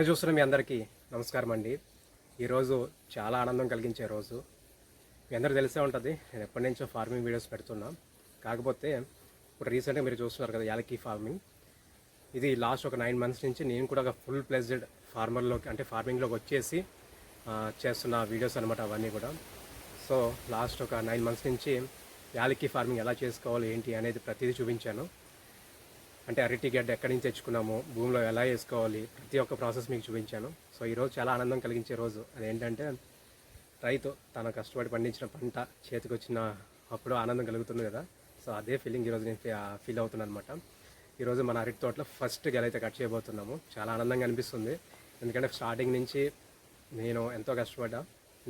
నన్ను చూస్తున్న మీ అందరికీ నమస్కారం అండి. ఈరోజు చాలా ఆనందం కలిగించే రోజు. మీ అందరూ తెలిసే ఉంటుంది, నేను ఎప్పటి నుంచో ఫార్మింగ్ వీడియోస్ పెడుతున్నా. కాకపోతే ఇప్పుడు రీసెంట్గా మీరు చూస్తున్నారు కదా యాలకీ ఫార్మింగ్. ఇది లాస్ట్ ఒక 9 months నుంచి నేను కూడా ఒక ఫుల్ ప్లెజ్డ్ ఫార్మింగ్లోకి వచ్చేసి చేస్తున్న వీడియోస్ అనమాట అవన్నీ కూడా. సో లాస్ట్ ఒక 9 months నుంచి యాలకీ ఫార్మింగ్ ఎలా చేసుకోవాలి ఏంటి అనేది ప్రతిదీ చూపించాను. అంటే అరటి గడ్డ ఎక్కడి నుంచి తెచ్చుకున్నాము, భూమిలో ఎలా వేసుకోవాలి, ప్రతి ఒక్క ప్రాసెస్ మీకు చూపించాను. సో ఈరోజు చాలా ఆనందం కలిగించే రోజు. అదేంటంటే రైతు తన కష్టపడి పండించిన పంట చేతికి వచ్చిన అప్పుడు ఆనందం కలుగుతుంది కదా. సో అదే ఫీలింగ్ ఈరోజు నేను ఫీల్ అవుతున్నాను అనమాట. ఈరోజు మన అరటి తోటలో ఫస్ట్ గెల అయితే కట్ చేయబోతున్నాము. చాలా ఆనందంగా అనిపిస్తుంది. ఎందుకంటే స్టార్టింగ్ నుంచి నేను ఎంతో కష్టపడ్డా,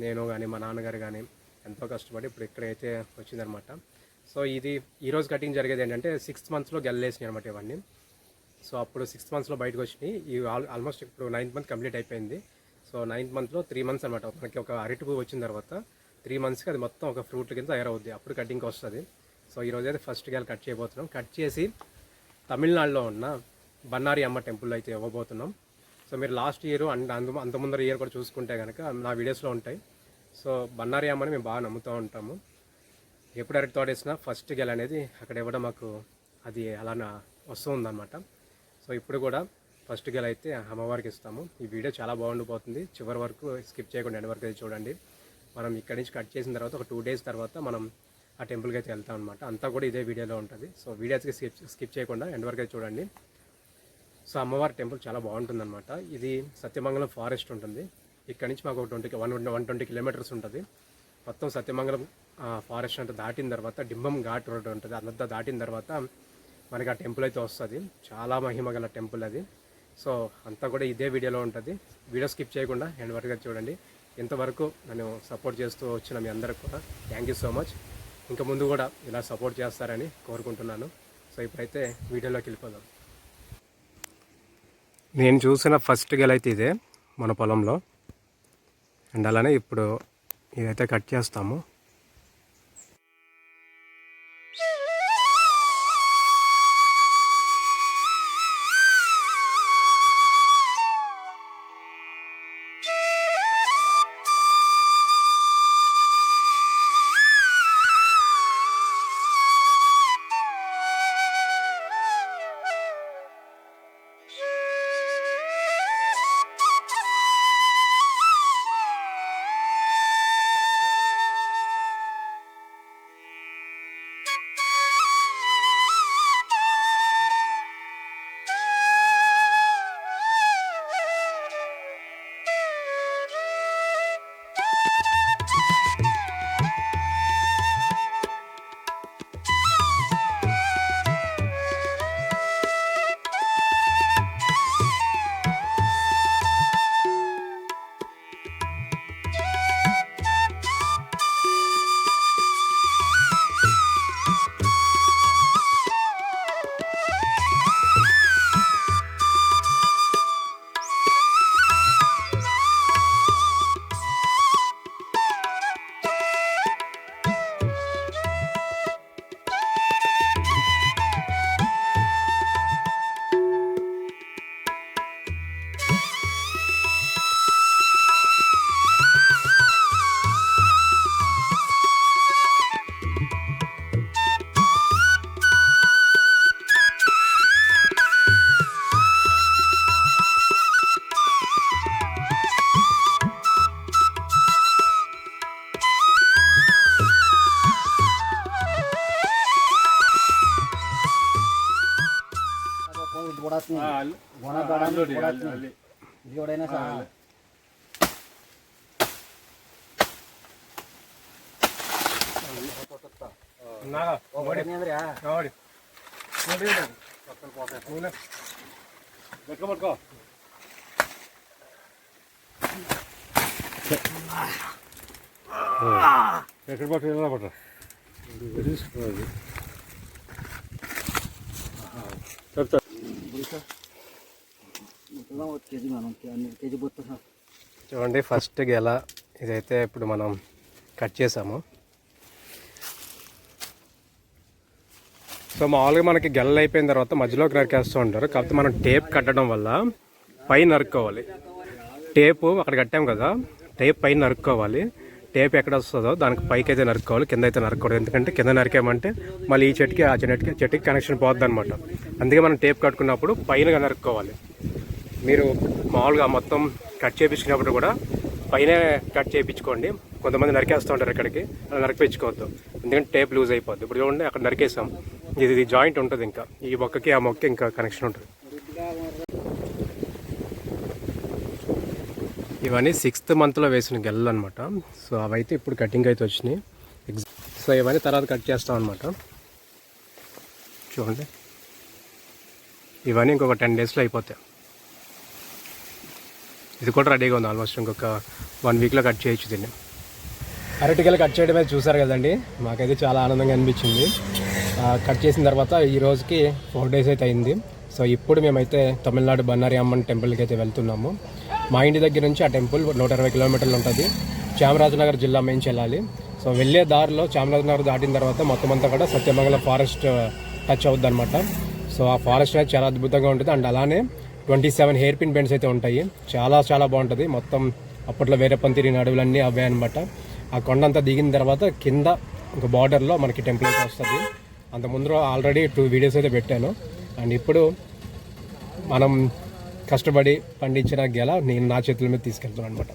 నేను కానీ మా నాన్నగారు కానీ ఎంతో కష్టపడి ఇప్పుడు ఇక్కడైతే వచ్చిందనమాట. సో ఇది ఈరోజు కటింగ్ జరిగేది ఏంటంటే 6th monthలో గెల్లేసినాయి అనమాట ఇవన్నీ. సో అప్పుడు 6th monthలో బయటకు వచ్చినాయి. ఇవి ఆల్మోస్ట్ ఇప్పుడు 9th month కంప్లీట్ అయిపోయింది. సో 9th monthలో 3 months అనమాట. మనకి ఒక అరటి పువ్వు వచ్చిన తర్వాత 3 monthsకి అది మొత్తం ఒక ఫ్రూట్ కింద తయారవుద్ది. అప్పుడు కటింగ్కి వస్తుంది. సో ఈరోజు అయితే ఫస్ట్ గెల కట్ చేయబోతున్నాం. కట్ చేసి తమిళనాడులో ఉన్న బన్నారి అమ్మ టెంపుల్ అయితే ఇవ్వబోతున్నాం. సో మీరు లాస్ట్ ఇయర్ అంత ముందర ఇయర్ కూడా చూసుకుంటే కనుక నా వీడియోస్లో ఉంటాయి. సో బన్నారి అమ్మని మేము బాగా నమ్ముతూ ఉంటాము. ఎప్పుడు అరటి తోట వేసినా ఫస్ట్ గెల అనేది అక్కడ ఇవ్వడం మాకు అది అలా వస్తూ ఉందన్నమాట. సో ఇప్పుడు కూడా ఫస్ట్ గెల అయితే అమ్మవారికి ఇస్తాము. ఈ వీడియో చాలా బాగుండిపోతుంది. చివరి వరకు స్కిప్ చేయకుండా ఎండ్ వరకు అయితే చూడండి. మనం ఇక్కడి నుంచి కట్ చేసిన తర్వాత ఒక 2 days తర్వాత మనం ఆ టెంపుల్కి అయితే వెళ్తాం అనమాట. అంతా కూడా ఇదే వీడియోలో ఉంటుంది. సో వీడియోస్కి స్కిప్ చేయకుండా ఎండ్ వరకు అయితే చూడండి. సో అమ్మవారి టెంపుల్ చాలా బాగుంటుందన్నమాట. ఇది సత్యమంగళం ఫారెస్ట్ ఉంటుంది. ఇక్కడ నుంచి మాకు 120 kilometers ఉంటుంది. మొత్తం సత్యమంగళం ఫారెస్ట్ అంటే దాటిన తర్వాత డింబం ఘాట్ రోడ్ ఉంటుంది. అదంతా దాటిన తర్వాత మనకి ఆ టెంపుల్ అయితే వస్తుంది. చాలా మహిమ గల టెంపుల్ అది. సో అంతా కూడా ఇదే వీడియోలో ఉంటుంది. వీడియో స్కిప్ చేయకుండా ఎండ్ వరకు చూడండి. ఇంతవరకు నన్ను సపోర్ట్ చేస్తూ వచ్చిన మీ అందరికి కూడా థ్యాంక్ యూ సో మచ్. ఇంకా ముందు కూడా ఇలా సపోర్ట్ చేస్తారని కోరుకుంటున్నాను. సో ఇప్పుడైతే వీడియోలోకి వెళ్ళిపోదాం. నేను చూసిన ఫస్ట్ గెల అయితే ఇదే మన పొలంలో. అండ్ అలానే ఇప్పుడు ఇదైతే కట్ చేస్తాము. ఎక్కడ పట్టు పట్ట చూడండి ఫస్ట్ గెల ఇదైతే ఇప్పుడు మనం కట్ చేసాము. సో మామూలుగా మనకి గెలలు అయిపోయిన తర్వాత మధ్యలోకి నరికేస్తూ ఉంటారు. కాకపోతే మనం టేప్ కట్టడం వల్ల పైన నరుక్కోవాలి. టేపు అక్కడ కట్టాం కదా, టేప్ పైన నరుక్కోవాలి. టేప్ ఎక్కడ వస్తుందో దానికి పైకి అయితే నరుక్కోవాలి, కింద అయితే నరుక్కోవాలి. ఎందుకంటే కింద నరికామంటే మళ్ళీ ఈ చెట్టుకి ఆ చెట్టుకి కనెక్షన్ పోద్ది అనమాట. అందుకే మనం టేప్ కట్టుకున్నప్పుడు పైన నరుక్కోవాలి. మీరు మామూలుగా మొత్తం కట్ చేయించుకున్నప్పుడు కూడా పైన కట్ చేయించుకోండి. కొంతమంది నరికేస్తూ ఉంటారు ఇక్కడికి, అలా నరికిపించుకోవద్దు, ఎందుకంటే టేప్ లూజ్ అయిపోద్ది. ఇప్పుడు చూడండి అక్కడ నరికేసాం, ఇది జాయింట్ ఉంటుంది, ఇంకా ఈ మొక్కకి ఆ మొక్క ఇంకా కనెక్షన్ ఉంటుంది. ఇవన్నీ 6th మంత్లో వేసిన గెల్లలు అనమాట. సో అవైతే ఇప్పుడు కటింగ్ అయితే వచ్చినాయి. సో ఇవన్నీ తర్వాత కట్ చేస్తాం అనమాట. చూడండి ఇవన్నీ ఇంకొక 10 డేస్లో అయిపోతాయి. ఇది కూడా రెడీగా ఉంది ఆల్మోస్ట్. ఇంకొక 1 వీక్లో కట్ చేయొచ్చు దీన్ని. అరటికలు కట్ చేయడం అయితే చూసారు కదండి, మాకైతే చాలా ఆనందంగా అనిపించింది. కట్ చేసిన తర్వాత ఈ రోజుకి 4 డేస్ అయితే అయింది. సో ఇప్పుడు మేమైతే తమిళనాడు బన్నారి అమ్మన్ టెంపుల్కి అయితే వెళ్తున్నాము. మా ఇంటి దగ్గర నుంచి ఆ టెంపుల్ 120 కిలోమీటర్లు ఉంటుంది. చామరాజనగర్ జిల్లా నుంచి వెళ్ళాలి. సో వెళ్ళే దారిలో చామరాజనగర్ దాటిన తర్వాత మొత్తం అంతా కూడా సత్యమంగళ ఫారెస్ట్ టచ్ అవుద్ది అనమాట. సో ఆ ఫారెస్ట్ అనేది చాలా అద్భుతంగా ఉంటుంది. అండ్ అలానే 27 హెయిర్ పిన్ బెండ్స్ అయితే ఉంటాయి. చాలా చాలా బాగుంటుంది. మొత్తం అప్పట్లో వేరే తిరిగిన అడవులన్నీ అవే అనమాట. ఆ కొండ అంతా దిగిన తర్వాత కింద ఒక బార్డర్లో మనకి టెంపుల్ అయితే వస్తుంది. అంత ముందు ఆల్రెడీ 2 వీడియోస్ అయితే పెట్టాను. అండ్ ఇప్పుడు మనం కష్టపడి పండించిన గెల నేను నా చేతుల మీద తీసుకెళ్తాను అనమాట.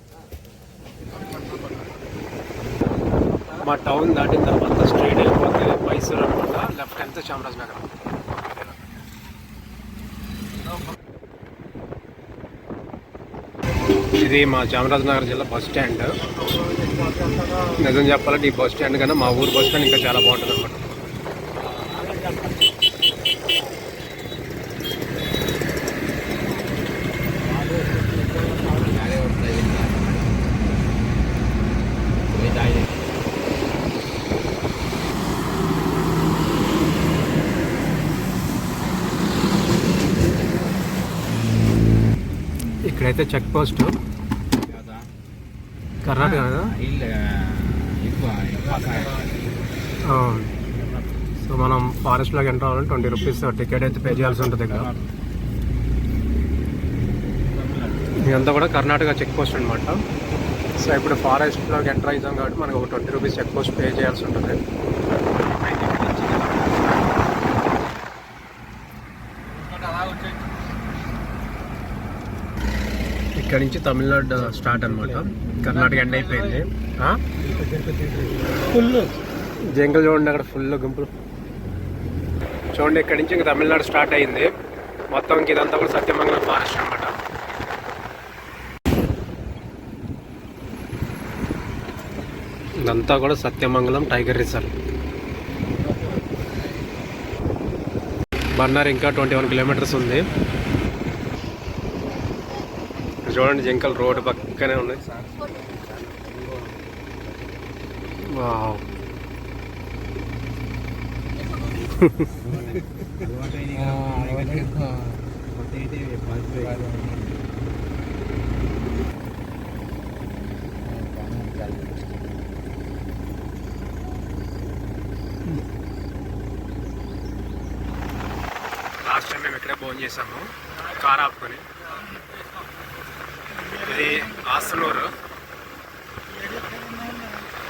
మా టౌన్ దాటిన తర్వాత స్ట్రైట్ వెళ్ళిపోతే మైసూర్ అనమాట. లెఫ్ట్ వెళ్తే చామరాజనగర్. ఇది మా చామరాజనగర్ జిల్లా బస్ స్టాండ్. నిజం చెప్పాలంటే ఈ బస్ స్టాండ్ కన్నా మా ఊరు బస్ స్టాండ్ ఇంకా చాలా బాగుంటుంది అనమాట. ఇక్కడైతే చెక్ పోస్ట్ కర్ణాటక కదా. సో మనం ఫారెస్ట్లోకి ఎంటర్ అవ్వాలంటే 20 రూపీస్ టికెట్ అయితే పే చేయాల్సి ఉంటుంది ఇక్కడ. ఇదంతా కూడా కర్ణాటక చెక్ పోస్ట్ అనమాట. సో ఇప్పుడు ఫారెస్ట్లోకి ఎంటర్ అవుతాం కాబట్టి మనకు ఒక 20 రూపీస్ చెక్ పోస్ట్ పే చేయాల్సి ఉంటుంది. ఇక్కడ నుంచి తమిళనాడు స్టార్ట్ అనమాట. కర్ణాటక ఎండ్ అయిపోయింది. ఫుల్ జంగల్ చూడండి, అక్కడ ఫుల్ గుంపులు చూడండి. ఇక్కడ నుంచి ఇంకా తమిళనాడు స్టార్ట్ అయింది. మొత్తం ఇదంతా కూడా సత్యమంగళం ఫారెస్ట్ అనమాట. ఇదంతా కూడా సత్యమంగళం టైగర్ రిజర్వ్. బన్నార్ ఇంకా 21 కిలోమీటర్స్ ఉంది. చూడండి జింకలు రోడ్డు పక్కనే ఉన్నాయి. వావ్. లాస్ట్ టైం మేము ఇక్కడే భోజనం చేసాము కార్ ఆపుకొని. ఇది ఆసనూరు.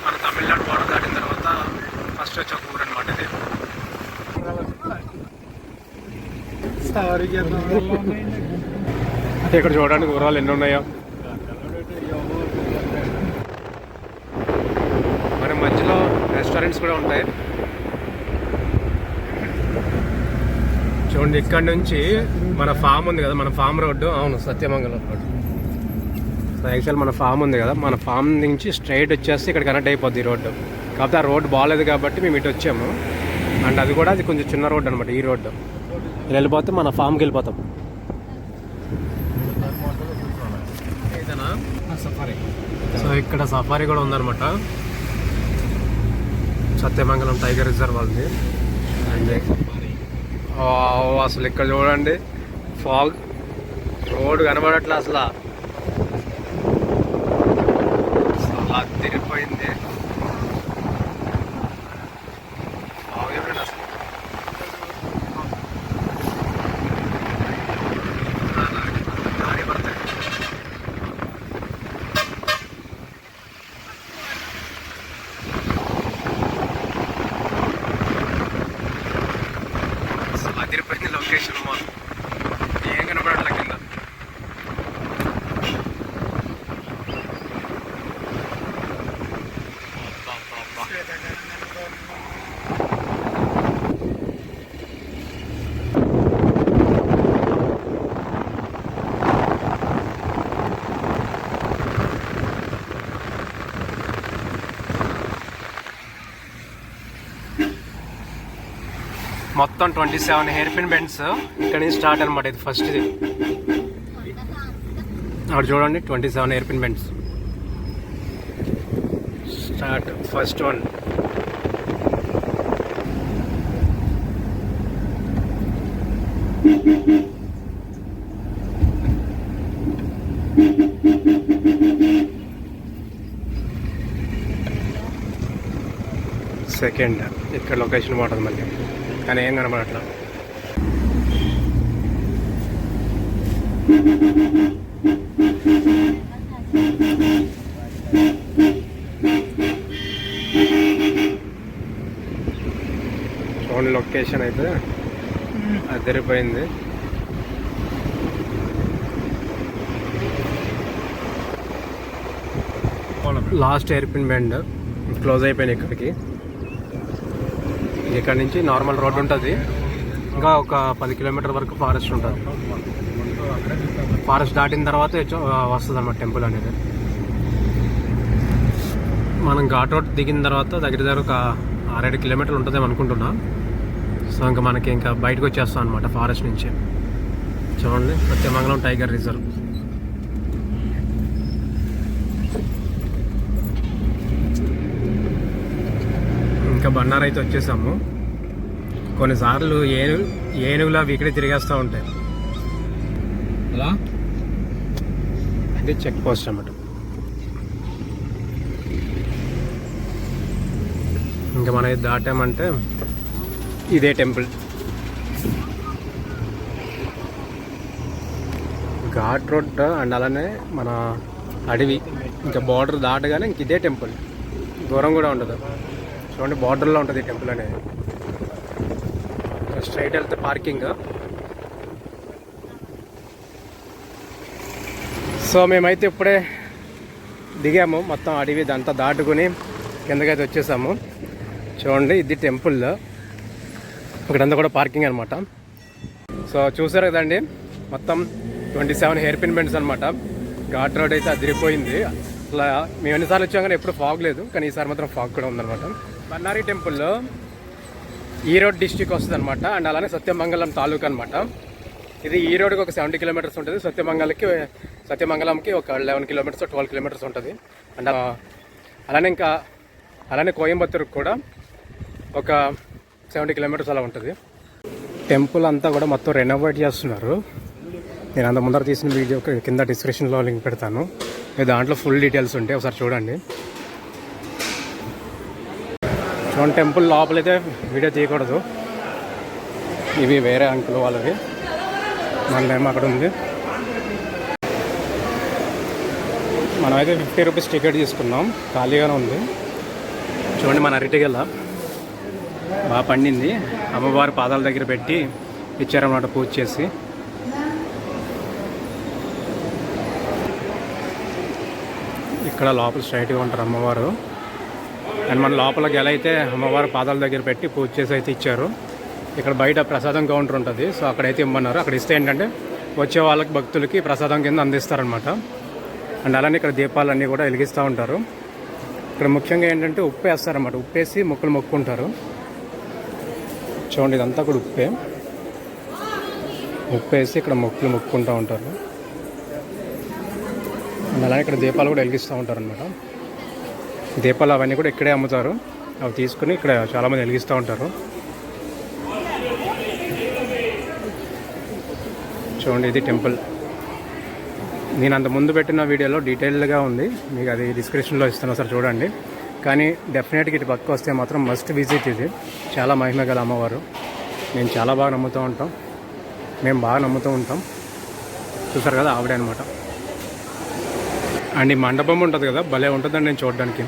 మన తమిళనాడు బోర్డర్ దాటిన తర్వాత ఫస్ట్ వచ్చే ఊరు అనమాట ఇది. ఇక్కడ చూడడానికి ఊరాలు ఎన్ని ఉన్నాయో. మరి మధ్యలో రెస్టారెంట్స్ కూడా ఉంటాయి. చూడండి ఇక్కడ నుంచి మన ఫామ్ ఉంది కదా, మన ఫామ్ రోడ్డు. అవును, సత్యమంగళం రోడ్డు. యాక్చువల్ మన ఫామ్ ఉంది కదా, మన ఫామ్ నుంచి స్ట్రైట్ వచ్చేస్తే ఇక్కడ కనెక్ట్ అయిపోద్ది ఈ రోడ్డు. కాకపోతే ఆ రోడ్డు బాగాలేదు కాబట్టి మేము ఇటు వచ్చాము. అండ్ అది కూడా కొంచెం చిన్న రోడ్డు అనమాట. ఈ రోడ్డు వెళ్ళిపోతే మన ఫామ్కి వెళ్ళిపోతాం. సో ఇక్కడ సఫారీ కూడా ఉందన్నమాట. సత్యమంగళం టైగర్ రిజర్వ్ వాళ్ళది. అండ్ అసలు ఇక్కడ చూడండి ఫాగ్, రోడ్డు కనబడట్లే అసలు. అలా తిరిగిపోయింది. అసలు లొకేషన్ ఏం కనపడట్లే కింద. మొత్తం 27 హెయిర్ పిన్ బెండ్స్ ఇక్కడ నుంచి స్టార్ట్ అనమాట. ఇది ఫస్ట్. ఇది అక్కడ చూడండి 27 hair pin bends start. First one. Second. ఇక్కడ లొకేషన్ బాగుంటుంది మళ్ళీ, కానీ ఏం కనబడట్లా. చూడండి లొకేషన్ అయితే అదిరిపోయింది. Last air pin bend close అయిపోయింది. ఇక్కడికి ఇక్కడ నుంచి నార్మల్ రోడ్ ఉంటుంది. ఇంకా ఒక 10 కిలోమీటర్ వరకు ఫారెస్ట్ ఉంటుంది. ఫారెస్ట్ దాటిన తర్వాత వస్తుంది అన్నమాట టెంపుల్ అనేది. మనం ఘాట్ రోడ్ దిగిన తర్వాత దగ్గర ఒక 6-7 కిలోమీటర్లు ఉంటుందేమో అనుకుంటున్నా. సో ఇంకా మనకి ఇంకా బయటకు వచ్చేస్తాం అనమాట ఫారెస్ట్ నుంచి. చూడండి సత్యమంగళం టైగర్ రిజర్వ్. ఇంకా బన్నార్ అయితే వచ్చేసాము. కొన్నిసార్లు ఏనుగులా వీకడే తిరిగేస్తూ ఉంటాయి. అలా ఇది చెక్ పోస్ట్ అన్నమాట. ఇంకా మనం ఇది దాటామంటే ఇదే టెంపుల్. ఘాట్ రోడ్ అండ్ అలానే మన అడవి. ఇంకా బార్డర్ దాటగానే ఇంక ఇదే టెంపుల్. దూరం కూడా ఉండదు. చూడండి బార్డర్లో ఉంటుంది టెంపుల్ అనేది. స్ట్రైట్ వెళ్తే పార్కింగ్. సో మేమైతే ఇప్పుడే దిగాము. మొత్తం అడవి ఇదంతా దాటుకుని కిందకైతే వచ్చేసాము. చూడండి ఇది టెంపుల్. ఇక్కడంతా కూడా పార్కింగ్ అనమాట. సో చూసారు కదండి, మొత్తం 27 హెయిర్ పిన్ బెండ్స్ అనమాట. ఘాట్ రోడ్ అయితే అదిరిపోయింది. అట్లా మేము ఎన్నిసార్లు వచ్చాం కానీ ఎప్పుడు ఫాగ్ లేదు, కానీ ఈసారి మాత్రం ఫాగ్ కూడా ఉందన్నమాట. బన్నారి టెంపుల్లో ఈరోడ్ డిస్టిక్ వస్తుంది అనమాట. అండ్ అలానే సత్యమంగళం తాలూకా అనమాట. ఇది ఈరోడ్కి ఒక 70 కిలోమీటర్స్ ఉంటుంది. సత్యమంగళంకి ఒక 11 కిలోమీటర్స్ 12 కిలోమీటర్స్ ఉంటుంది. అండ్ అలానే కోయంబత్తూరుకి కూడా ఒక 70 కిలోమీటర్స్ అలా ఉంటుంది. టెంపుల్ అంతా కూడా మొత్తం రెనోవేట్ చేస్తున్నారు. నేను అంత ముందర తీసిన వీడియో కింద డిస్క్రిప్షన్లో లింక్ పెడతాను. దాంట్లో ఫుల్ డీటెయిల్స్ ఉంటాయి, ఒకసారి చూడండి. చూడండి టెంపుల్ లోపలైతే వీడియో తీయకూడదు. ఇవి వేరే అంకుల్ వాళ్ళవి, మనమేమో అక్కడ ఉంది. మనమైతే 50 రూపీస్ టికెట్ తీసుకున్నాం. ఖాళీగానే ఉంది. చూడండి మన అరటిగల బాగా పండింది. అమ్మవారి పాదాల దగ్గర పెట్టి ఇచ్చారన్నమాట పూజ చేసి. ఇక్కడ లోపల స్ట్రైట్గా ఉంటారు అమ్మవారు. అండ్ మన లోపల గెల అయితే అమ్మవారి పాదాల దగ్గర పెట్టి పూజ చేసి అయితే ఇచ్చారు. ఇక్కడ బయట ప్రసాదం కౌంటర్ ఉంటుంది. సో అక్కడైతే ఇమ్మన్నారు. అక్కడ ఇస్తే ఏంటంటే వచ్చే వాళ్ళకి భక్తులకి ప్రసాదం కింద అందిస్తారనమాట. అండ్ అలానే ఇక్కడ దీపాలన్నీ కూడా వెలిగిస్తూ ఉంటారు. ఇక్కడ ముఖ్యంగా ఏంటంటే ఉప్పు వేస్తారన్నమాట. ఉప్పేసి మొక్కులు మొక్కుంటారు. చూడండి ఇదంతా కూడా ఉప్పేసి ఇక్కడ మొక్కులు మొక్కుంటూ ఉంటారు. అండ్ అలానే ఇక్కడ దీపాలు కూడా వెలిగిస్తూ ఉంటారు అనమాట. దీపాలు అవన్నీ కూడా ఇక్కడే అమ్ముతారు. అవి తీసుకుని ఇక్కడ చాలామంది వెలిగిస్తూ ఉంటారు. చూడండి ఇది టెంపుల్. నేను అంత ముందు పెట్టిన వీడియోలో డీటెయిల్గా ఉంది, మీకు అది డిస్క్రిప్షన్లో ఇస్తాను, ఒకసారి చూడండి. కానీ డెఫినెట్గా ఇటు పక్క వస్తే మాత్రం మస్ట్ విజిట్. ఇది చాలా మహిమ గల అమ్మవారు. మేము చాలా బాగా నమ్ముతూ ఉంటాం. మేము బాగా నమ్ముతూ ఉంటాం. చూసారు కదా ఆవిడే అనమాట. అండ్ ఈ మండపం ఉంటుంది కదా, భలే ఉంటుందండి నేను చూడడానికి.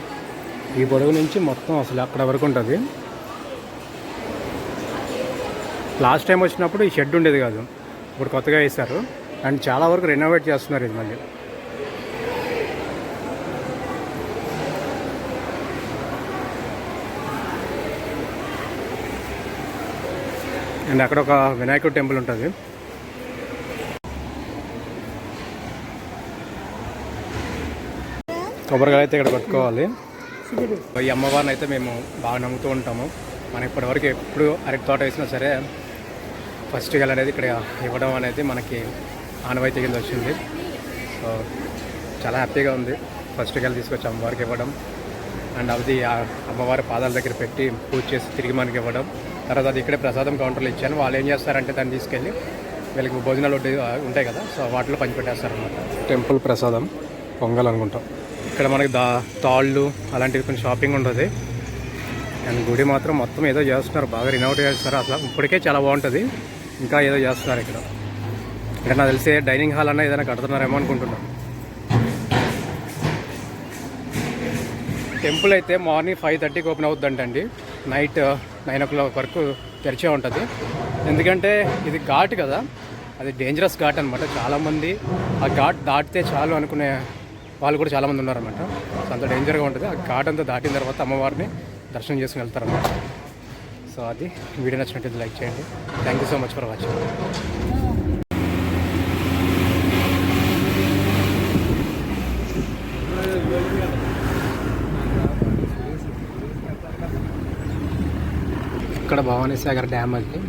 ఈ పొడవు నుంచి మొత్తం అసలు అక్కడ వరకు ఉంటుంది. లాస్ట్ టైం వచ్చినప్పుడు ఈ షెడ్ ఉండేది కాదు, ఇప్పుడు కొత్తగా వేశారు అండ్ చాలా వరకు రెనోవేట్ చేస్తున్నారు ఇది మళ్ళీ. అండ్ అక్కడ ఒక వినాయకుడు టెంపుల్ ఉంటుంది. కొబ్బరికాయ అయితే ఇక్కడ కొట్టుకోవాలి. ఈ అమ్మవారిని అయితే మేము బాగా నమ్ముతూ ఉంటాము. మనం ఇప్పటివరకు ఎప్పుడు అరటి తోట వేసినా సరే ఫస్ట్ గెల అనేది ఇక్కడ ఇవ్వడం అనేది మనకి ఆనవాయితీ కింద వచ్చింది. సో చాలా హ్యాపీగా ఉంది ఫస్ట్ గెల తీసుకొచ్చి అమ్మవారికి ఇవ్వడం అండ్ అది ఆ అమ్మవారి పాదాల దగ్గర పెట్టి పూజ చేసి తిరిగి మనకి ఇవ్వడం. తర్వాత అది ఇక్కడే ప్రసాదం కౌంటర్లు ఇచ్చాను. వాళ్ళు ఏం చేస్తారంటే దాన్ని తీసుకెళ్ళి వీళ్ళకి భోజనాలు ఉంటాయి కదా, సో వాటిలో పంచిపెట్టేస్తారనమాట. టెంపుల్ ప్రసాదం పొంగల్ అనుకుంటాం. ఇక్కడ మనకి తాళ్ళు అలాంటివి కొంచెం షాపింగ్ ఉంటుంది. అండ్ గుడి మాత్రం మొత్తం ఏదో చేస్తున్నారు, బాగా రినోవేట్ చేస్తారు. అసలు ఇప్పటికే చాలా బాగుంటుంది, ఇంకా ఏదో చేస్తున్నారు ఇక్కడ. ఇక్కడ నాకు తెలిసే డైనింగ్ హాల్ అన్న ఏదైనా కడుతున్నారేమో అనుకుంటున్నాను. టెంపుల్ అయితే మార్నింగ్ 5:30కి ఓపెన్ అవుతుందంటండి, నైట్ 9 o'clock వరకు తెరిచే ఉంటుంది. ఎందుకంటే ఇది ఘాట్ కదా, అది డేంజరస్ ఘాట్ అనమాట. చాలామంది ఆ ఘాట్ దాటితే చాలు అనుకునే వాళ్ళు కూడా చాలామంది ఉన్నారన్నమాట. సో అంత డేంజర్గా ఉంటుంది. ఆ ఘాట్ అంతా దాటిన తర్వాత అమ్మవారిని దర్శనం చేసుకుని వెళ్తారన్నమాట. సో అది వీడియో నచ్చినట్టు లైక్ చేయండి. Thank you so much for watching. ఇక్కడ భవానీ సాగర్ డ్యామ్ అది.